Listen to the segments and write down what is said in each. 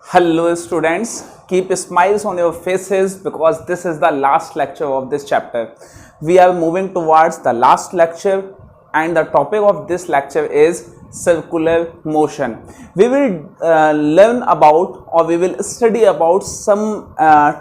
Hello students, keep smiles on your faces because this is the last lecture of this chapter. We are moving towards the last lecture and the topic of this lecture is circular motion. We will learn about or we will study about some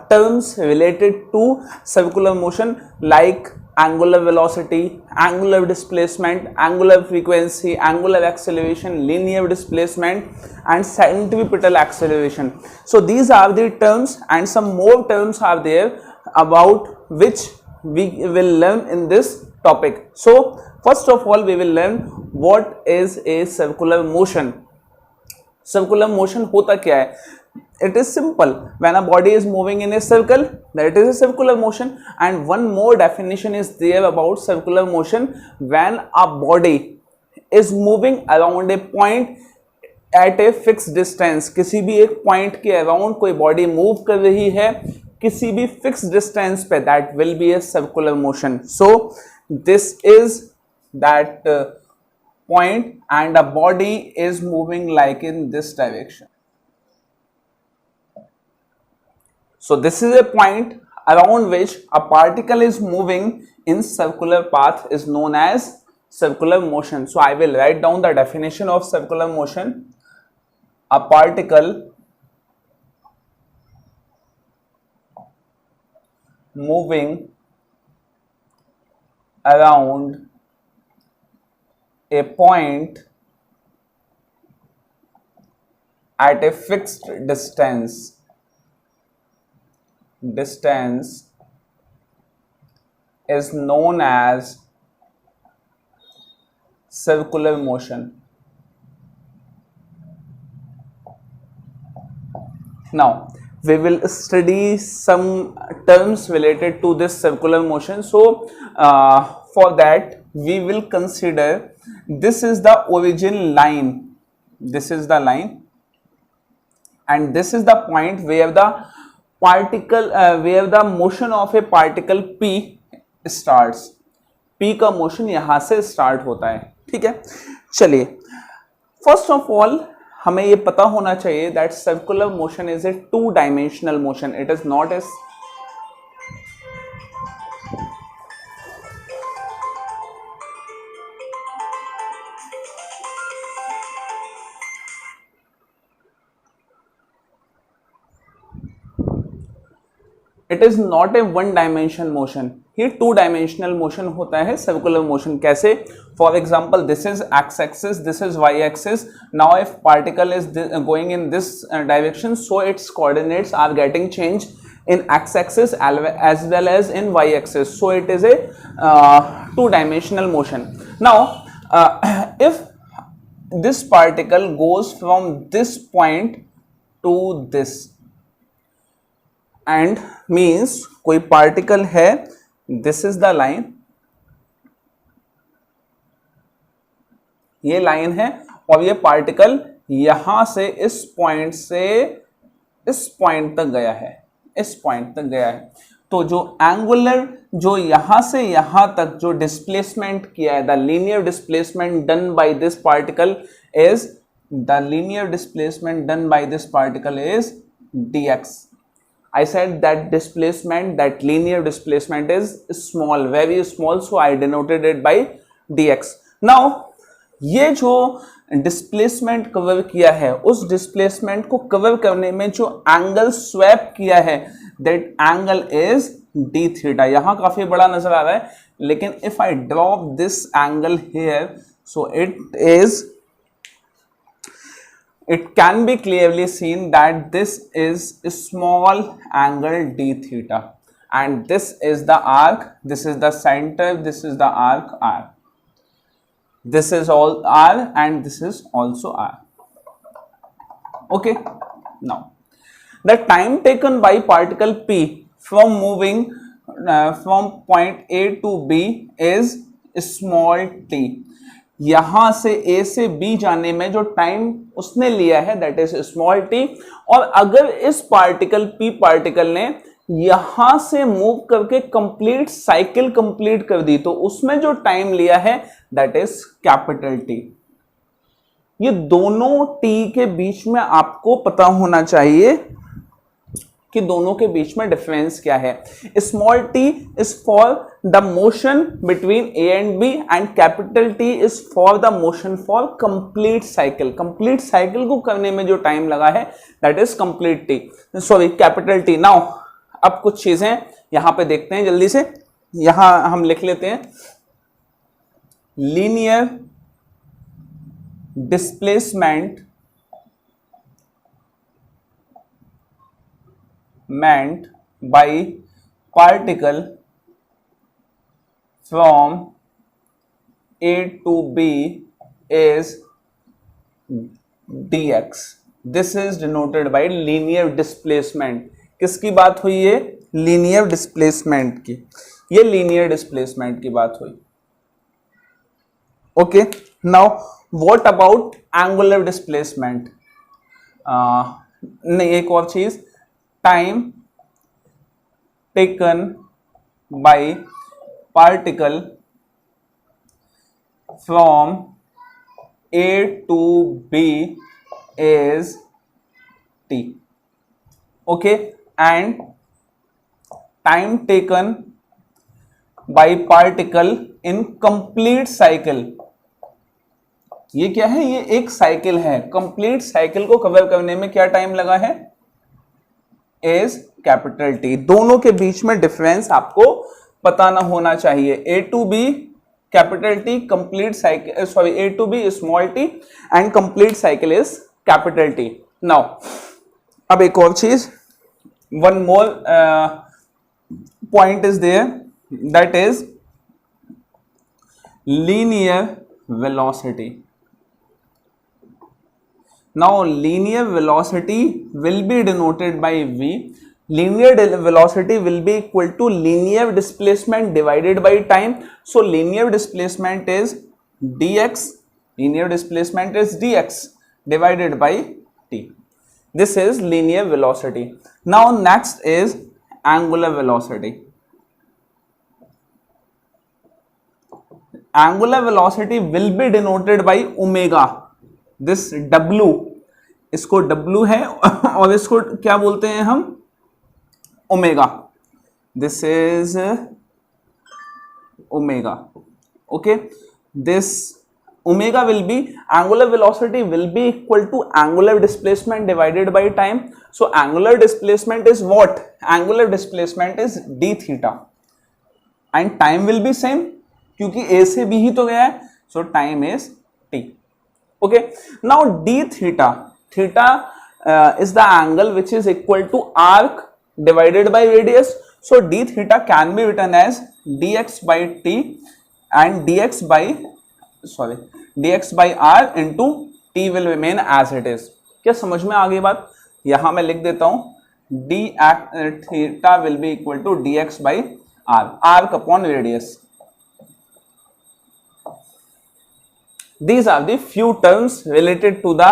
terms related to circular motion like angular velocity, angular displacement, angular frequency, angular acceleration, linear displacement and centripetal acceleration. So these are the terms and some more terms are there about which we will learn in this topic. So first of all we will learn what is a circular motion. Circular motion होता क्या है? It is simple. When a body is moving in a circle, that is a circular motion. And one more definition is there about circular motion. When a body is moving around a point at a fixed distance, किसी भी एक point के around कोई body move कर रही है किसी भी fixed distance पे, that will be a circular motion. So this is that point and a body is moving like in this direction. So this is a point around which a particle is moving in circular path is known as circular motion. So I will write down the definition of circular motion. A particle moving around a point at a fixed distance is known as circular motion. Now we will study some terms related to this circular motion. So for that we will consider this is the origin line, this is the line and this is the point where the particle where the motion of a particle P starts. P का motion यहां से start होता है. ठीक है, चलिए first of all हमें ये पता होना चाहिए that circular motion is a two dimensional motion. It is not a it is not a one dimension motion. ये टू डायमेंशनल मोशन होता है सर्कुलर मोशन. कैसे? For example this is x axis, this is y axis. Now if particle is going in this direction so its coordinates are getting change in x-axis as well as in y-axis. So it is a two-dimensional motion. Now if this particle goes from this point to this and means कोई particle है, this is the line, ये line है और ये particle यहां से इस point से इस पॉइंट तक गया है, इस पॉइंट तक गया है. तो जो एंगुलर जो यहां से यहां तक जो डिस्प्लेसमेंट किया है, the linear displacement done by this particle is the linear displacement done by this particle is dx. I said that displacement, that linear displacement is small, very small, so I denoted it by dx. Now ये जो displacement cover किया है उस displacement को cover करने में जो angle swap किया है that angle is D theta. यहां काफी बड़ा नजर आ रहा है लेकिन if I drop this angle here so it can be clearly seen that this is a small angle d theta and this is the arc, this is the center, this is the arc r, this is all r and this is also r. Okay, now the time taken by particle P from moving from point A to B is small t. यहां से A से B जाने में जो time उसने लिया है that is small t. और अगर इस पार्टिकल P पार्टिकल ने यहां से मूव करके कंप्लीट साइकिल कंप्लीट कर दी तो उसमें जो टाइम लिया है दैट इज कैपिटल T. ये दोनों टी के बीच में आपको पता होना चाहिए कि दोनों के बीच में डिफरेंस क्या है। Small T is for the motion between A and B and capital T is for the motion for complete cycle. Complete cycle को करने में जो टाइम लगा है that is complete T, sorry capital T. Now अब कुछ चीजें यहां पे देखते हैं जल्दी से, यहां हम लिख लेते हैं linear displacement meant by particle from A to B is dx. This is denoted by linear displacement. किसकी बात हुई है? linear displacement की। ये linear displacement की बात हुई। Okay, now what about angular displacement? नहीं, एक और चीज, time taken by particle from A to B is t. Okay, and time taken by particle in complete cycle, ये क्या है? ये एक साइकिल है। कंप्लीट साइकिल को कवर करने में क्या टाइम लगा है? Is capital T. दोनों के बीच में डिफरेंस आपको पता ना होना चाहिए। A to B capital T, complete cycle, sorry A to B small T and complete cycle is capital T. Now अब एक और चीज, one more point is there, that is linear velocity. Now linear velocity will be denoted by v. Linear velocity will be equal to linear displacement divided by time. So linear displacement is dx. Linear displacement is dx divided by t. This is linear velocity. Now next is angular velocity. Angular velocity will be denoted by omega. This W, इसको W है और इसको क्या बोलते हैं हम? Omega. This is omega. Okay, this omega will be, angular velocity will be equal to angular displacement divided by time. So angular displacement is what? Angular displacement is d theta and time will be same, क्योंकि A से B ही तो गया है, so time is t. Okay, now d theta, theta is the angle which is equal to arc divided by radius. So d theta can be written as dx by t and dx by r into t will remain as it is. क्या समझ में आ गई बात? यहां मैं लिख देता हूं d theta will be equal to dx by r, arc upon radius. These are the few terms related to the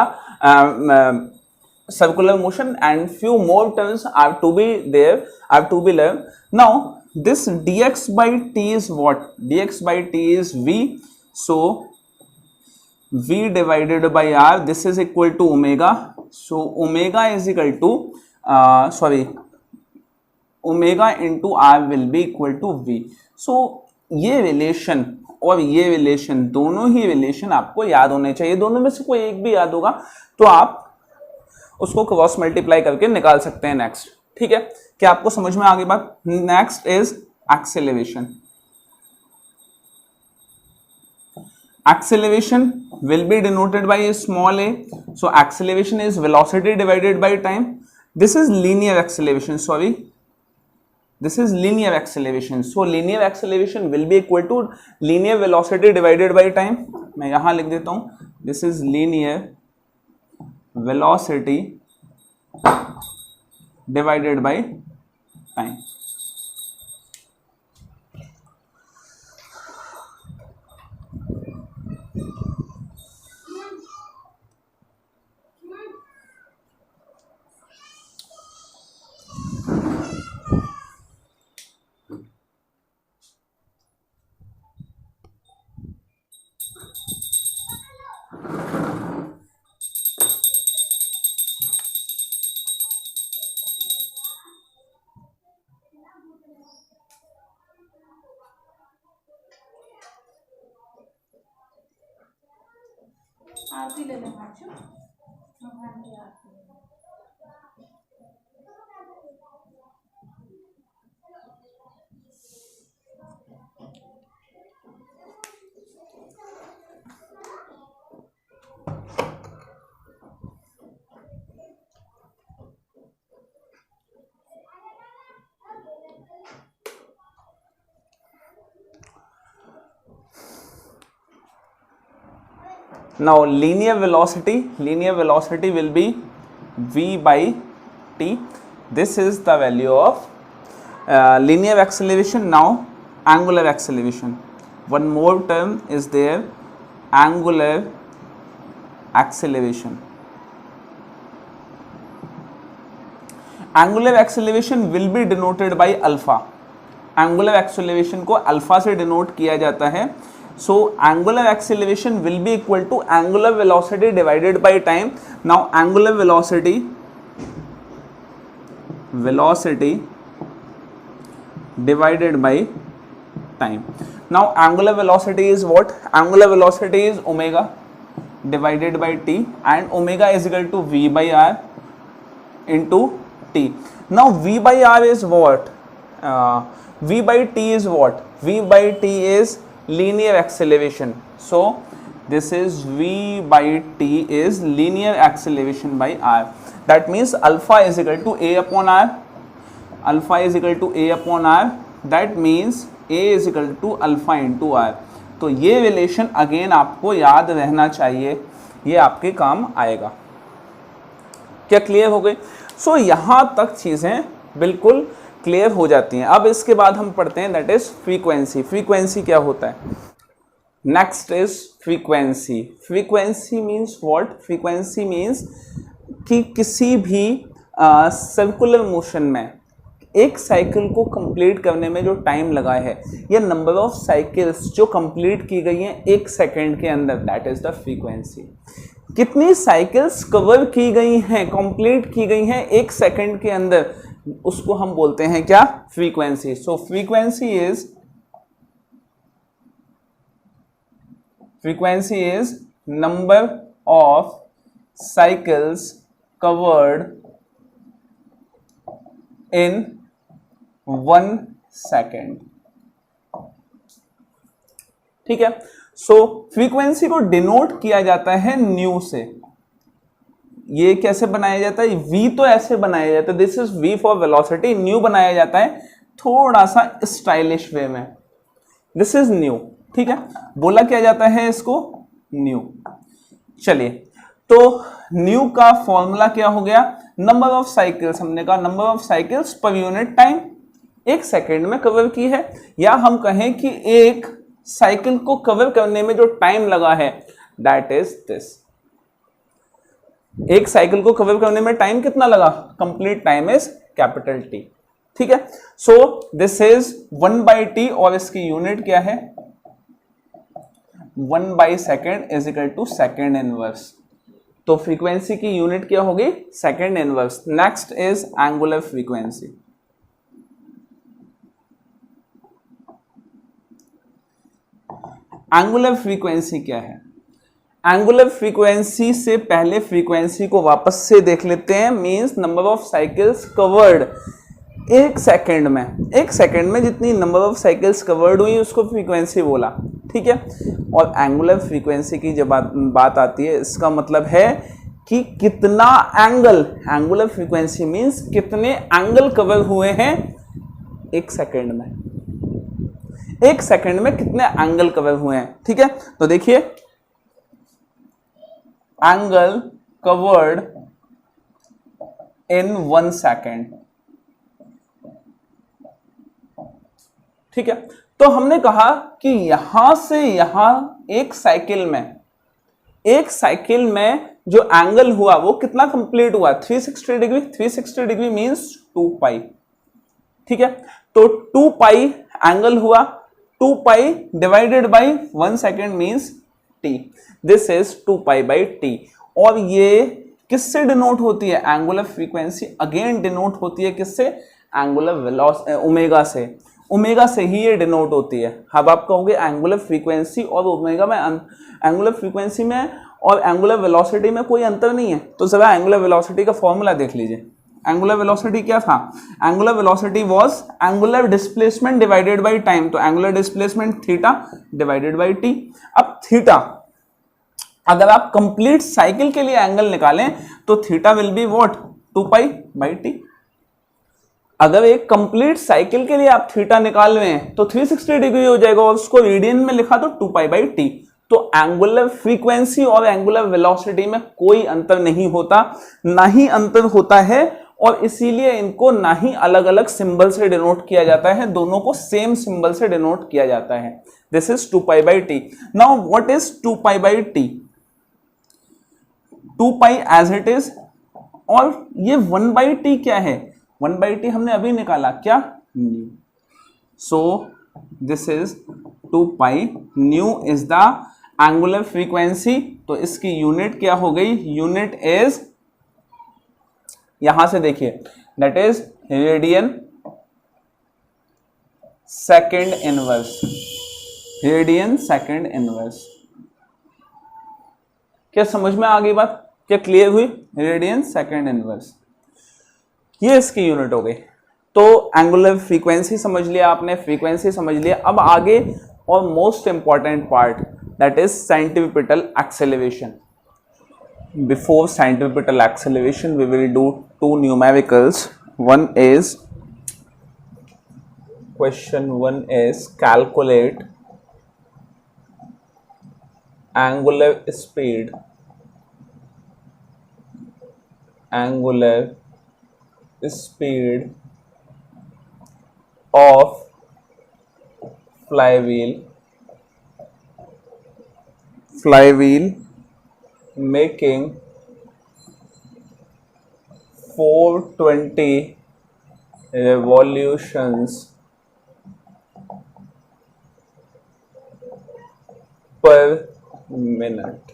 circular motion, and few more terms are to be there, are to be learned. Now this dx by t is what? Dx by t is v, so v divided by r, this is equal to omega. So omega is equal to omega into r will be equal to v. So ये relation और ये relation, दोनों ही relation आपको याद होने चाहिए। दोनों में से कोई एक भी याद होगा तो आप उसको क्रॉस मल्टीप्लाई करके निकाल सकते हैं नेक्स्ट। ठीक है, क्या आपको समझ में आ गई बात? Next is acceleration. Acceleration will be denoted by small a. So acceleration is velocity divided by time. This is linear acceleration, sorry, this is linear acceleration. So linear acceleration will be equal to linear velocity divided by time. मैं यहां लिख देता हूं, this is linear velocity divided by time. आरती ले लेना अच्छा। भगवान की आरती। Now linear velocity will be v by t. This is the value of linear acceleration. Now angular acceleration, one more term is there, angular acceleration. Angular acceleration will be denoted by alpha. Angular acceleration को alpha से denote किया जाता है. So angular acceleration will be equal to angular velocity divided by time. Now angular velocity divided by time. Now angular velocity is what? Angular velocity is omega divided by t, and omega is equal to v by r into t. Now v by r is what? V by t is what? V by t is linear acceleration. So this is v by t is linear acceleration by r. That means alpha is equal to a upon r. Alpha is equal to a upon r. That means a is equal to alpha into r. तो ये relation again आपको याद रहना चाहिए, ये आपके काम आएगा. क्या क्लियर हो गई? सो यहाँ तक चीजें बिल्कुल क्लियर हो जाती हैं. अब इसके बाद हम पढ़ते हैं दैट इज फ्रीक्वेंसी. फ्रीक्वेंसी क्या होता है? Next is frequency. Frequency means what? Frequency means कि किसी भी सर्कुलर मोशन में एक साइकिल को कंप्लीट करने में जो टाइम लगा है या नंबर ऑफ साइकिल्स जो कंप्लीट की गई हैं एक सेकेंड के अंदर, दैट इज द फ्रीक्वेंसी. कितनी साइकिल्स कवर की गई हैं, कंप्लीट की गई हैं एक सेकेंड के अंदर, उसको हम बोलते हैं क्या? Frequency. So frequency is number of cycles covered in 1 second. ठीक है. सो फ्रीक्वेंसी को डिनोट किया जाता है न्यू से. ये कैसे बनाया जाता है? v तो ऐसे बनाया जाता है, this is v for velocity. New बनाया जाता है थोड़ा सा स्टाइलिश वे में, दिस इज न्यू. ठीक है. बोला क्या जाता है इसको? न्यू. चलिए, तो न्यू का फॉर्मूला क्या हो गया? Number of cycles. हमने कहा नंबर ऑफ साइकिल्स पर यूनिट टाइम, एक सेकेंड में कवर की है, या हम कहें कि एक साइकिल को कवर करने में जो टाइम लगा है दैट इज दिस. एक साइकिल को कवर करने में टाइम कितना लगा? Complete time is capital T. ठीक है. So this is 1 by T और इसकी यूनिट क्या है? 1 by second is equal to second inverse. तो फ्रीक्वेंसी की यूनिट क्या होगी? Second inverse. Next is angular frequency. Angular frequency क्या है? एंगुलर फ्रीक्वेंसी से पहले फ्रीक्वेंसी को वापस से देख लेते हैं. Means number of cycles covered एक सेकंड में. एक सेकंड में जितनी नंबर ऑफ साइकिल्स कवर्ड हुई उसको फ्रीक्वेंसी बोला. ठीक है. और एंगुलर फ्रीक्वेंसी की जब बात आती है, इसका मतलब है कि कितना एंगल, एंगुलर फ्रीक्वेंसी मींस कितने एंगल कवर हुए हैं एक सेकंड में. एक सेकंड में कितने एंगल कवर हुए हैं. ठीक है. तो देखिए, एंगल कवर्ड इन 1 सेकेंड. ठीक है. तो हमने कहा कि यहां से यहां एक साइकिल में जो एंगल हुआ वो कितना कंप्लीट हुआ? 360 डिग्री. 360 डिग्री मींस 2 पाई. ठीक है. तो 2 पाई एंगल हुआ. 2 पाई divided by 1 second means t. This is 2 pi by T. और ये किससे डिनोट होती है? एंगुलर फ्रीक्वेंसी अगेन डिनोट होती है किससे? एंगुलर वेलोसिटी, ओमेगा से. ओमेगा से ही ये डिनोट होती है. अब आप कहोगे एंगुलर फ्रीक्वेंसी और ओमेगा में, एंगुलर फ्रीक्वेंसी में और एंगुलर वेलोसिटी में कोई अंतर नहीं है। तो जरा एंगुलर वेलोसिटी का फॉर्मूला देख लीजिए। एंगुलर वेलोसिटी क्या था? Angular velocity was angular displacement divided by time. तो angular displacement theta divided by T. अब थीटा, अगर आप कंप्लीट साइकिल के लिए एंगल निकालें तो theta will be what? 2 pi by T. अगर एक कंप्लीट साइकिल के लिए आप थीटा निकाल रहे हैं तो 360 डिग्री हो जाएगा, और उसको रेडियन में लिखा तो 2 पाई बाई टी। तो एंगुलर फ्रीक्वेंसी और एंगुलर वेलोसिटी में कोई अंतर नहीं होता, ना ही अंतर होता है, और इसीलिए इनको ना ही अलग अलग सिंबल से डिनोट किया जाता है, दोनों को सेम सिंबल से डिनोट किया जाता है। This is 2 pi by T. Now what is 2 pi by T? 2 pi as it is, और ये 1 बाई टी क्या है? 1 बाई टी हमने अभी निकाला, क्या? New. So this is 2 pi, new is the angular frequency. तो इसकी यूनिट क्या हो गई? यूनिट इज, यहां से देखिए, that is radian second inverse. Radian second inverse. क्या समझ में आ गई बात? क्या क्लियर हुई? रेडियन सेकेंड इनवर्स, ये इसकी यूनिट हो गई। तो एंगुलर फ्रीक्वेंसी समझ लिया आपने, फ्रीक्वेंसी समझ लिया। अब आगे और most important part, that is centripetal acceleration. Before centripetal acceleration we will do 2 numericals. One is, question 1 is calculate angular speed of flywheel making 420 revolutions per minute,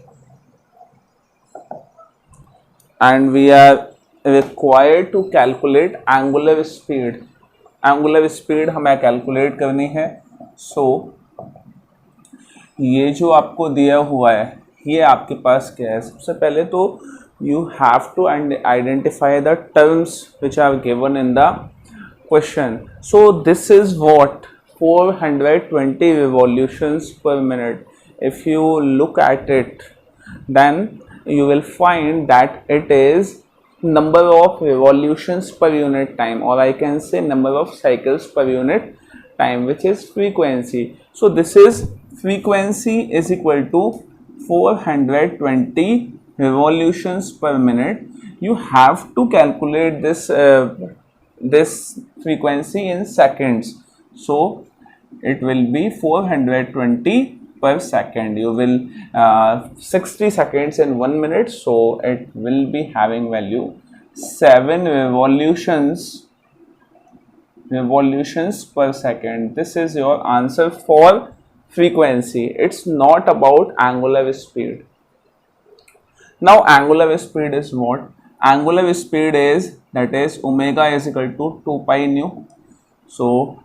and we are required to calculate angular speed. Angular speed हमें calculate करनी है। सो ये जो आपको दिया हुआ है, ये आपके पास क्या है? सबसे पहले तो you have to identify the terms which are given in the question. So this is what? 420 revolutions per minute. If you look at it, then you will find that it is number of revolutions per unit time, or I can say number of cycles per unit time, which is frequency. So this is frequency is equal to 420 revolutions per minute. You have to calculate this frequency in seconds. So it will be 420 per second. You will 60 seconds in 1 minute, so it will be having value 7 revolutions per second. This is your answer for frequency. It's not about angular speed. Now angular speed is what? Angular speed is, that is omega is equal to 2 pi nu. So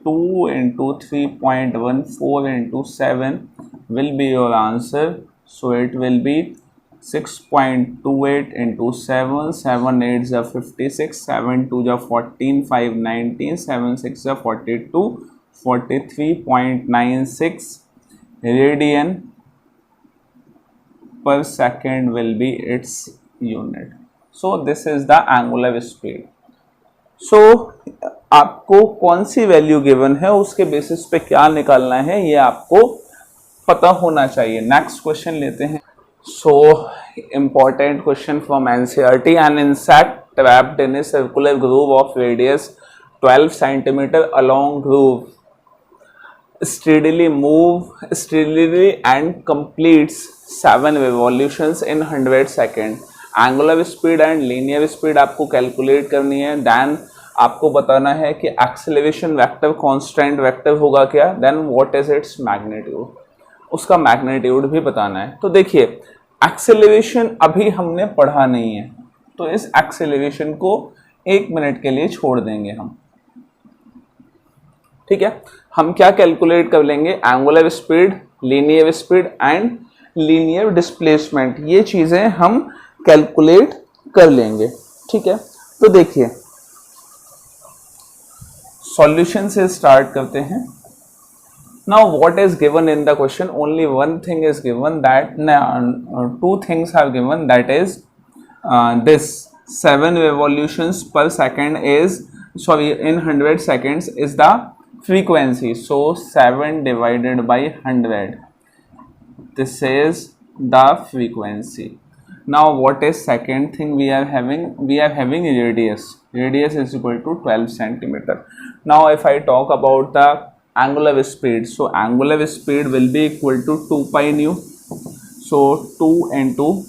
2 into 3.14 into 7 will be your answer. So it will be 6.28 into 7, 7 8 is 56, 7 2 is 14, 5 19, 7 6 is 42, 43.96 radian per second will be its unit. So this is the angular speed. So आपको कौन सी value given है, उसके basis पे क्या निकालना है, ये आपको पता होना चाहिए। नेक्स्ट क्वेश्चन लेते हैं। So important question from NCERT: an insect trapped in a circular groove of radius 12 centimeter along groove steadily and completes 7 revolutions in 100 second. Angular speed and linear speed आपको कैलकुलेट करनी है। Then आपको बताना है कि acceleration vector constant vector होगा क्या, then what is its magnitude, उसका मैग्नीट्यूड भी बताना है। तो देखिए एक्सेलरेशन अभी हमने पढ़ा नहीं है, तो इस एक्सेलरेशन को 1 मिनट के लिए छोड़ देंगे हम, ठीक है। हम क्या कैलकुलेट कर लेंगे? Angular speed, linear speed and linear displacement, ये चीजें हम कैलकुलेट कर लेंगे। ठीक है, तो देखिए सॉल्यूशन से स्टार्ट करते हैं। Now what is given in the question? Only one thing is given, that two things are given, that is this 7 revolutions per second is, sorry, in 100 seconds is the frequency. So 7 divided by 100, this is the frequency. Now what is second thing we are having? We are having radius. Radius is equal to 12 centimeter. Now if I talk about the angular speed, so angular speed will be equal to 2 pi nu. So 2 into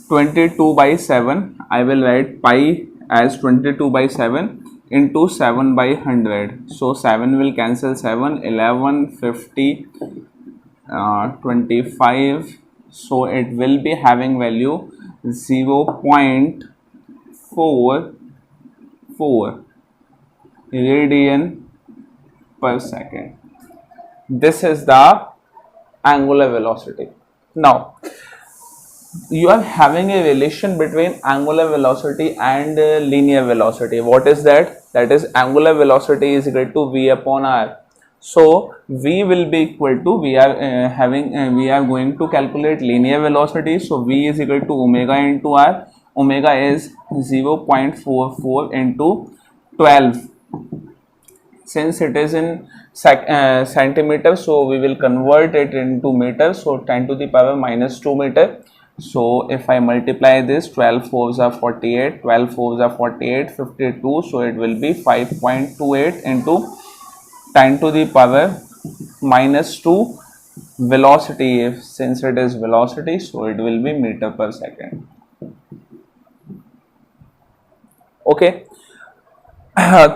22 by 7, I will write pi as 22 by 7 into 7 by 100. So 7 will cancel 7, 11, 50, 25. So it will be having value 0.44 radian per second. This is the angular velocity. Now you are having a relation between angular velocity and linear velocity. What is that? That is angular velocity is equal to v upon r. So v will be equal to, we are going to calculate linear velocity. So v is equal to omega into r. Omega is 0.44 into 12. Since it is in centimeter, so we will convert it into meter. So 10 to the power minus 2 meter. So if I multiply this, 12 fours are 48, 12 fours are 48, 52. So it will be 5.28 into 10 to the power minus 2 velocity. Since it is velocity, so it will be meter per second. Okay.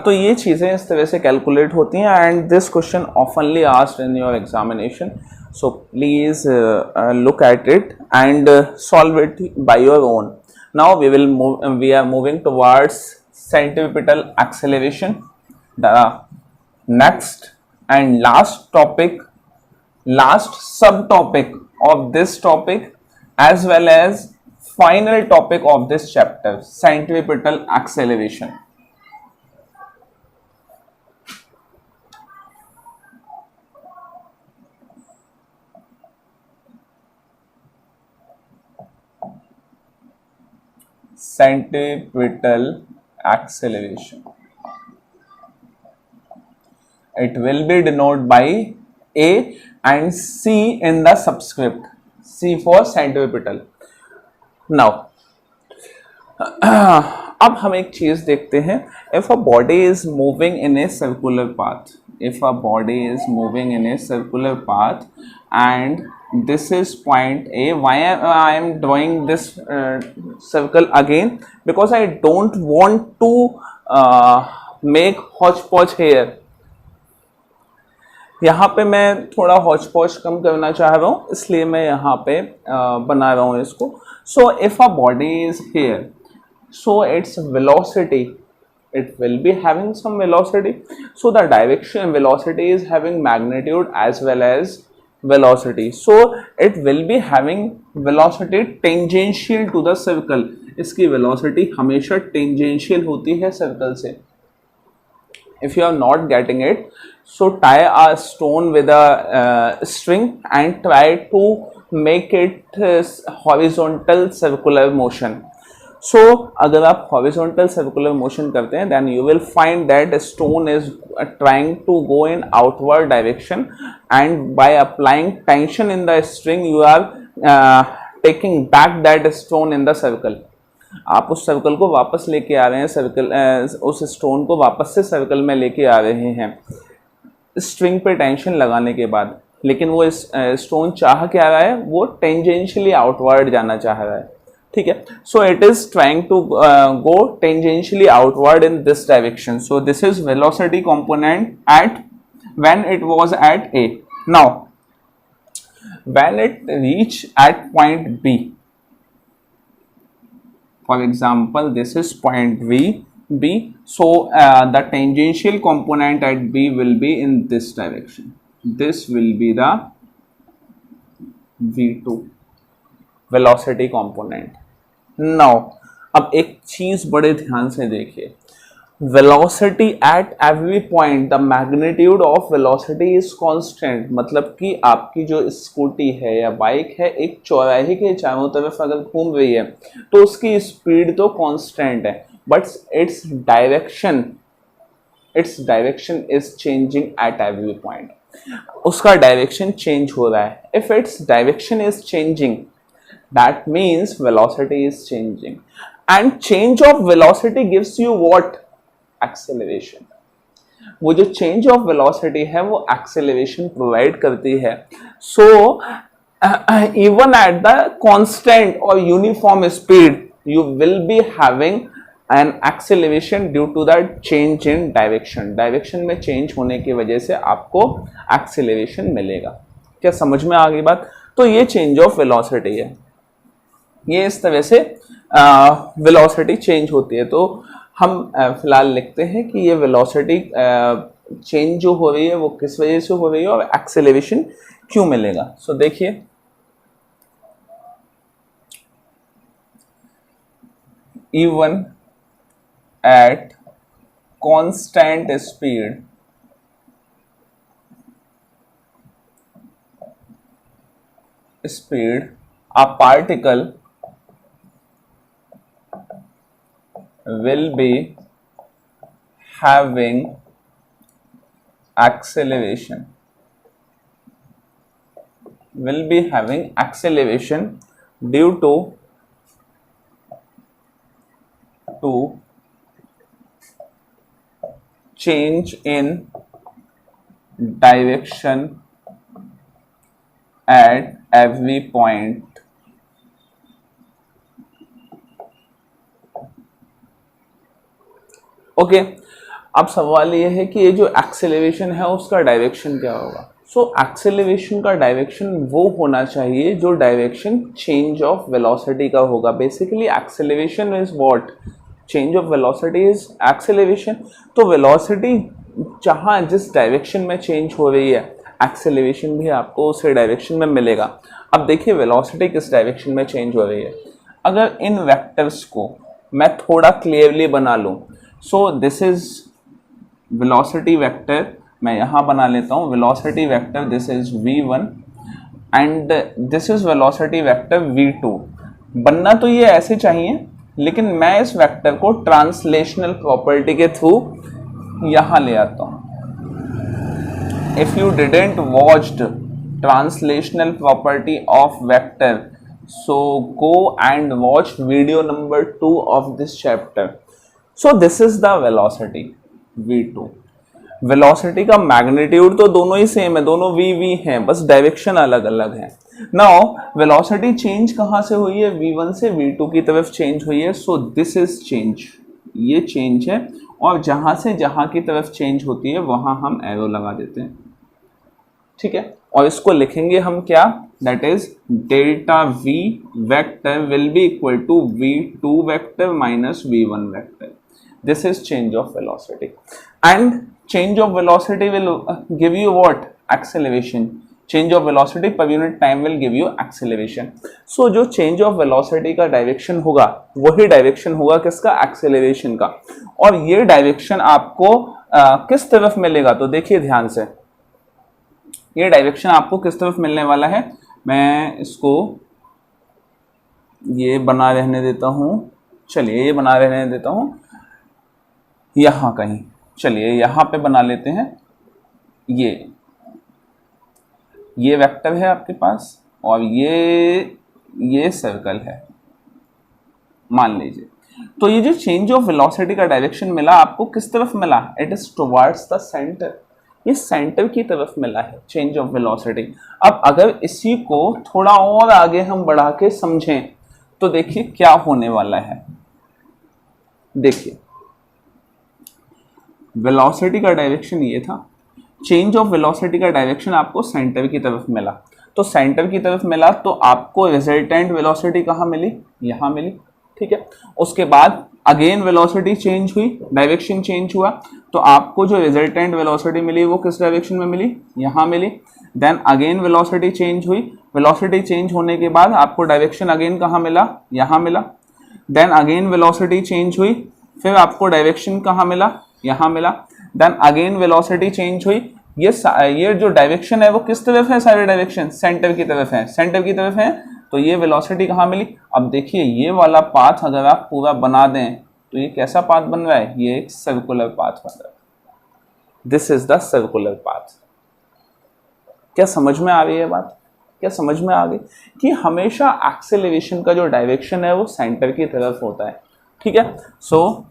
तो ये चीज़ें इस तरह से calculate होती हैं, and this question ऑफनली asked in your examination. So please look at it and solve it by your own. Now we are moving towards centripetal acceleration, the next and last topic, last subtopic of this topic, as well as final topic of this chapter, centripetal acceleration. Centripetal acceleration. It will be denoted by A and C in the subscript. C for centripetal. Now, अब हम एक चीज देखते हैं. If a body is moving in a circular path, if a body is moving in a circular path and this is point A. Why I am drawing this circle again? Because I don't want to make hodgepodge here. यहाँ पे मैं थोड़ा hodgepodge कम करना चाह रहा हूँ, इसलिए मैं यहाँ पे बना रहा हूँ इसको. So if a body is here, so its velocity, it will be having some velocity. So the direction velocity is having magnitude as well as velocity. So it will be having velocity tangential to the circle. इसकी velocity हमेशा tangential होती है circle से. If you are not getting it, so tie a stone with a string and try to make it horizontal circular motion. So अगर आप horizontal circular motion करते हैं, then you will find that a stone is trying to go in outward direction, and by applying tension in the string, you are taking back that stone in the circle. आप उस circle को वापस लेके आ रहे हैं, circle उस stone को वापस से सर्कल में लेके आ रहे हैं स्ट्रिंग पे टेंशन लगाने के बाद. लेकिन वो स्टोन चाह क्या रहा है? वो टेंजेंशियली आउटवर्ड जाना चाह रहा है. ठीक है. So it is trying to go tangentially outward in this direction. So this is velocity component at when it was at A. Now when it reach at point B, for example this is point B. So the tangential component at B will be in this direction. This will be the v2 velocity component. Now अब एक चीज बड़े ध्यान से देखिए, velocity at every point the magnitude of velocity is constant, मतलब कि आपकी जो स्कूटी है या बाइक है एक चौराहे के चारों तरफ अगर घूम रही है तो उसकी स्पीड तो कांस्टेंट है, but its direction is changing at every point. उसका डायरेक्शन चेंज हो रहा है। If its direction is changing that means velocity is changing, and change of velocity gives you what? Acceleration. वो जो change of velocity है वो acceleration provide करती है। So even at the constant or uniform speed you will be having an acceleration due to the change in direction. Direction में change होने की वजह से आपको acceleration मिलेगा। क्या समझ में आ गई बात? तो ये change of velocity है, ये इस तरह से वेलोसिटी चेंज होती है। तो हम फिलहाल लिखते हैं कि ये वेलोसिटी चेंज जो हो रही है वो किस वजह से हो रही है और एक्सेलरेशन क्यों मिलेगा। सो देखिए, E1 at constant speed a particle will be having acceleration due to change in direction at every point। Okay, अब सवाल ये है कि ये जो एक्सेलरेशन है उसका डायरेक्शन क्या होगा। सो एक्सेलरेशन का डायरेक्शन वो होना चाहिए जो डायरेक्शन चेंज ऑफ वेलोसिटी का होगा। Basically acceleration is what? Change of velocity is acceleration. तो वेलोसिटी जहाँ जिस डायरेक्शन में चेंज हो रही है एक्सेलरेशन भी आपको उसी डायरेक्शन में मिलेगा। अब देखिए वेलोसिटी किस डायरेक्शन में चेंज हो रही है। अगर इन वेक्टर्स को मैं थोड़ा क्लियरली बना लूँ, सो दिस इज वेलोसिटी वेक्टर, मैं यहाँ बना लेता हूँ velocity vector, this is v1 and this is velocity vector v2। बनना तो ये ऐसे चाहिए, लेकिन मैं इस वेक्टर को ट्रांसलेशनल प्रॉपर्टी के थ्रू यहाँ ले आता हूँ। If you didn't watched translational property of vector, so go and watch video number 2 of this chapter। so this is the velocity v2। velocity का मैग्नीट्यूड तो दोनों ही सेम है, दोनों v हैं, बस डायरेक्शन अलग अलग है। नाउ velocity चेंज कहाँ से हुई है? v1 से v2 की तरफ चेंज हुई है। so this is change, ये चेंज है, और जहां से जहां की तरफ चेंज होती है वहां हम एरो लगा देते हैं, ठीक है। और इसको लिखेंगे हम क्या? That is delta v vector will be equal to v2 vector minus v1 vector. This is change of velocity, and change of velocity will give you what? Acceleration. Change of velocity per unit time will give you acceleration. So जो change of velocity का direction होगा वही direction होगा किसका? Acceleration का। और ये direction आपको किस तरफ मिलेगा? तो देखिए ध्यान से, ये डायरेक्शन आपको किस तरफ मिलने वाला है। मैं इसको ये बना रहने देता हूँ, चलिए ये बना रहने देता हूँ यहाँ कहीं, चलिए यहाँ पे बना लेते हैं। ये वेक्टर है आपके पास और ये सर्कल है मान लीजिए। तो ये जो चेंज ऑफ वेलोसिटी का डायरेक्शन मिला आपको किस तरफ मिला? It is towards the centre, ये सेंटर की तरफ मिला है चेंज ऑफ वेलोसिटी। अब अगर इसी को थोड़ा और आगे हम बढ़ा के समझें तो देखिए क्या होने वाला है। देखिए वेलोसिटी का डायरेक्शन ये था, चेंज ऑफ वेलोसिटी का डायरेक्शन आपको सेंटर की तरफ मिला। तो सेंटर की तरफ मिला तो आपको रिजल्टेंट वेलोसिटी कहाँ मिली? यहाँ मिली, ठीक है। उसके बाद अगेन वेलोसिटी चेंज हुई, डायरेक्शन चेंज हुआ, तो आपको जो रिजल्टेंट वेलोसिटी मिली वो किस डायरेक्शन में मिली, यहाँ मिली। देन अगेन वेलोसिटी चेंज हुई, वेलोसिटी चेंज होने के बाद आपको डायरेक्शन अगेन कहाँ मिला, यहाँ मिला। देन अगेन वेलोसिटी चेंज हुई, फिर आपको डायरेक्शन कहाँ मिला, यहाँ मिला। देन अगेन वेलोसिटी चेंज हुई, ये जो डायरेक्शन है वो किस तरफ है, सारे डायरेक्शन सेंटर की तरफ है, सेंटर की तरफ है, तो ये वेलोसिटी कहाँ मिली। अब देखिए ये वाला पाथ अगर आप पूरा बना दें तो ये कैसा पाथ बन रहा है, ये एक सर्कुलर पाथ बन रहा है। This is the circular path. क्या समझ में आ रही है बात, क्या समझ में आ गई कि हमेशा एक्सेलरेशन का जो डायरेक्शन है वो सेंटर की तरफ होता है, ठीक है। So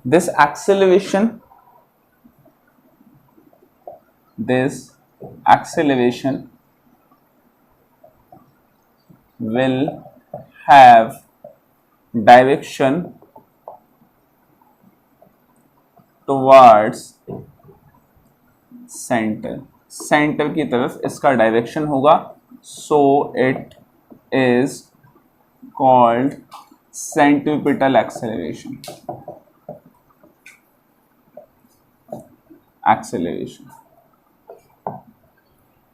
this acceleration will have direction towards centre की तरफ इसका डायरेक्शन होगा, सो it is called centripetal acceleration.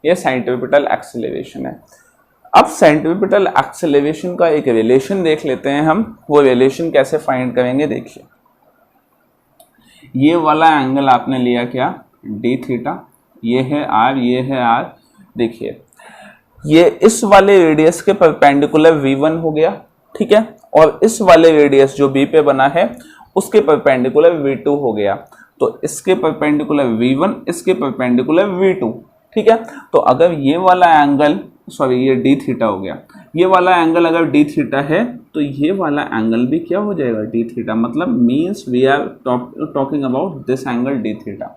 ये सेंट्रीपिटल एक्सेलरेशन है। अब सेंट्रीपिटल एक्सेलरेशन का एक रिलेशन देख लेते हैं हम, वो रिलेशन कैसे फाइंड करेंगे। देखिए ये वाला एंगल आपने लिया क्या, डी थीटा, ये है आर, ये है आर। देखिए ये इस वाले रेडियस के परपेंडिकुलर v1 हो गया, ठीक है, और इस वाले रेडियस जो b पे बना है उसके परपेंडिकुलर v2 हो गया। तो इसके परपेंडिकुलर v1, इसके परपेंडिकुलर v2, ठीक है। तो अगर ये वाला एंगल, सॉरी ये डी थीटा हो गया, ये वाला एंगल अगर डी थीटा है तो ये वाला एंगल भी क्या हो जाएगा, डी थीटा। मतलब means we are talking about this angle d theta,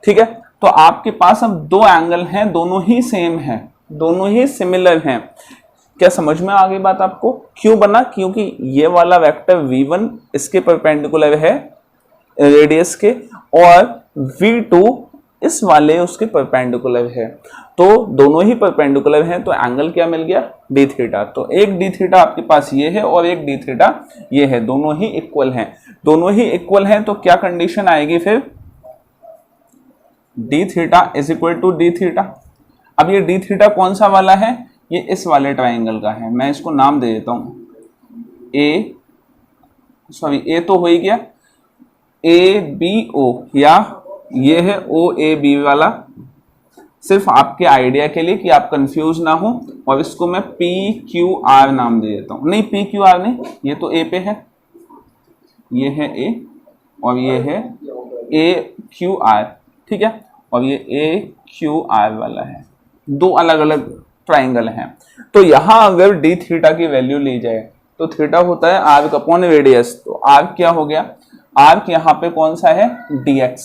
ठीक है। तो आपके पास अब दो एंगल हैं, दोनों ही सेम हैं, दोनों ही सिमिलर हैं। क्या समझ में आ गई बात आपको, क्यों बना, क्योंकि ये वाला वेक्टर v1 इसके परपेंडिकुलर है रेडियस के, और v2 इस वाले उसके परपेंडिकुलर है, तो दोनों ही परपेंडिकुलर हैं, तो एंगल क्या मिल गया, डी थीटा। तो एक डी थीटा आपके पास ये है और एक डी थीटा ये है, दोनों ही इक्वल हैं। दोनों ही इक्वल हैं तो क्या कंडीशन आएगी फिर, d theta is equal to d theta. अब ये डी थीटा कौन सा वाला है, ये इस वाले ट्राइंगल का है। मैं इसको नाम दे देता हूं ए, सॉरी ए तो हो ही गया, ए बी ओ, या ये है ओ ए बी वाला, सिर्फ आपके आइडिया के लिए कि आप कंफ्यूज ना हो। और इसको मैं पी क्यू आर नाम दे देता हूं, नहीं पी क्यू आर नहीं, ये तो ए पे है, ये है ए और ये है ए क्यू आर, ठीक है, और ये ए क्यू आर वाला है, दो अलग अलग ट्राइंगल हैं। तो यहां अगर डी थीटा की वैल्यू ली जाए तो थीटा होता है आर्क अपॉन रेडियस, तो आर्क क्या हो गया, आर्क यहाँ पे कौन सा है, dx,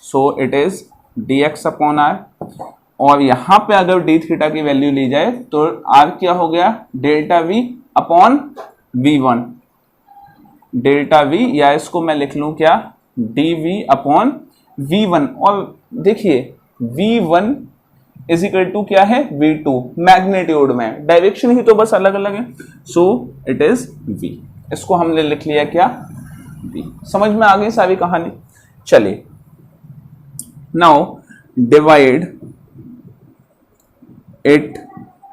so it is dx upon r. और यहाँ पे अगर डी थीटा की वैल्यू ली जाए तो आर्क क्या हो गया, delta v upon v1, delta v, या इसको मैं लिख लूं क्या, dv अपॉन v1। और देखिए v1 इज इक्वल टू क्या है, v2 मैग्नीट्यूड में, डायरेक्शन ही तो बस अलग अलग है, सो इट इज v। इसको हमने लिख लिया क्या, v। समझ में आ गई सारी कहानी। चलिए now divide it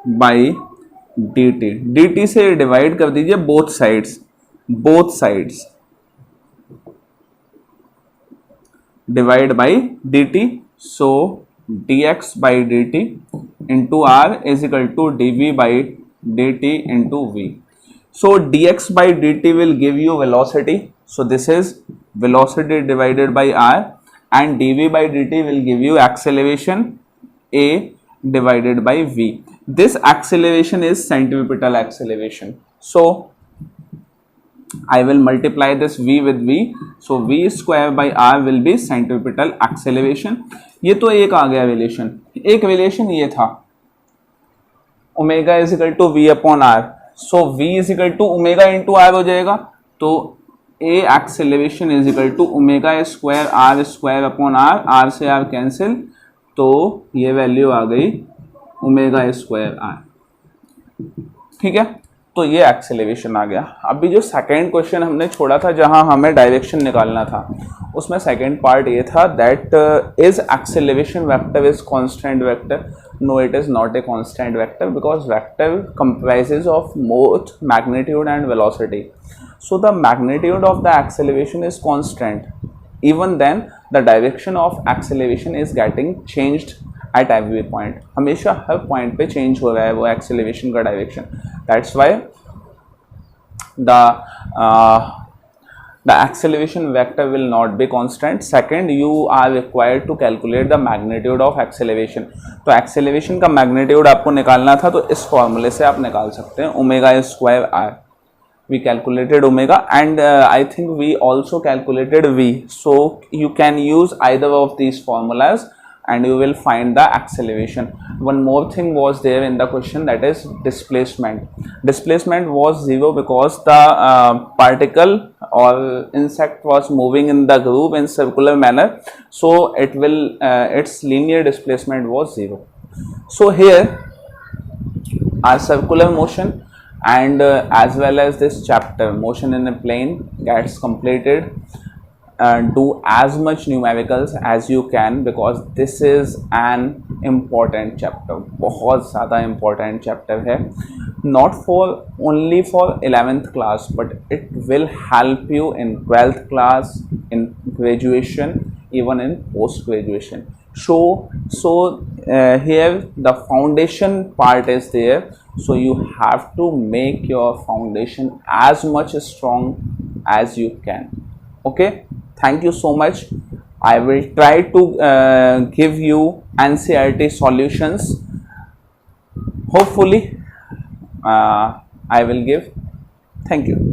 by dt, dt से डिवाइड कर दीजिए both sides, both sides divide by dt, so dx by dt into r is equal to dv by dt into v. So dx by dt will give you velocity, so this is velocity divided by r, and dv by dt will give you acceleration a divided by v. This acceleration is centripetal acceleration, so I will multiply this v with v, so v square by r will be centripetal acceleration. ये तो एक आ गया relation, एक relation ये था omega is equal to V upon R, so V is equal to omega into R हो जाएगा, तो a acceleration is equal to omega square R square upon R, R से आर कैंसिल, तो ये value आ गई omega square are, ठीक है। तो ये एक्सेलरेशन आ गया। अभी जो सेकेंड क्वेश्चन हमने छोड़ा था जहां हमें डायरेक्शन निकालना था, उसमें सेकेंड पार्ट ये था that is acceleration vector is constant vector. No, it is not a constant vector because vector comprises of both magnitude and velocity. So the magnitude of the acceleration is constant, even then the direction of acceleration is getting changed at every point। हमेशा हर point पे change हो रहा है वो acceleration का direction. That's why the acceleration vector will not be constant। second, you are required to calculate the magnitude of acceleration। तो acceleration का magnitude आपको निकालना था, तो इस फॉर्मूले से आप निकाल सकते हैं, omega square r. We calculated omega and I think we also calculated v, so you can use either of these formulas and you will find the acceleration। One more thing was there in the question, that is displacement। Displacement was 0 because the particle or insect was moving in the groove in circular manner, so it will its linear displacement was 0। So here our circular motion and as well as this chapter motion in a plane gets completed। Do as much numericals as you can because this is an important chapter, बहुत ज़्यादा important chapter है, not for only for 11th class but it will help you in 12th class, in graduation, even in post graduation। So here the foundation part is there, so you have to make your foundation as much strong as you can। Okay, thank you so much। I will try to give you NCERT solutions, hopefully I will give। Thank you।